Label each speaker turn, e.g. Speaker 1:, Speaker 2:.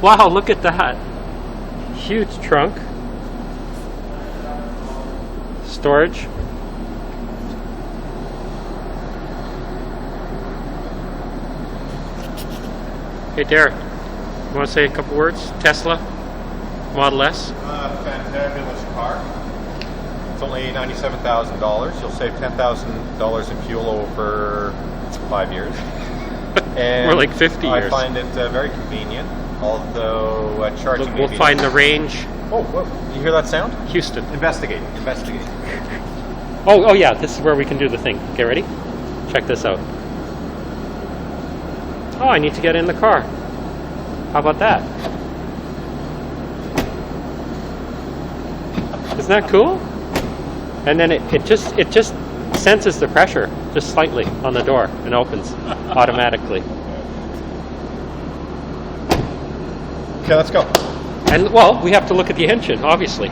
Speaker 1: Wow, look at that. Huge trunk. Storage. Hey Derek, you want to say a couple words? Tesla Model S.
Speaker 2: Fabulous car. It's only $97,000. You'll save $10,000 in fuel over 5 years. And
Speaker 1: More like 50 years.
Speaker 2: I find it very convenient, although charging.
Speaker 1: We'll find the range.
Speaker 2: Oh, whoa. You hear that sound?
Speaker 1: Houston.
Speaker 2: Investigate. Investigate.
Speaker 1: Oh yeah, this is where we can do the thing. Okay, ready? Check this out. Oh, I need to get in the car. How about that? Isn't that cool? And then it just senses the pressure just slightly on the door and opens automatically.
Speaker 2: Okay, let's go.
Speaker 1: And well, we have to look at the engine, obviously.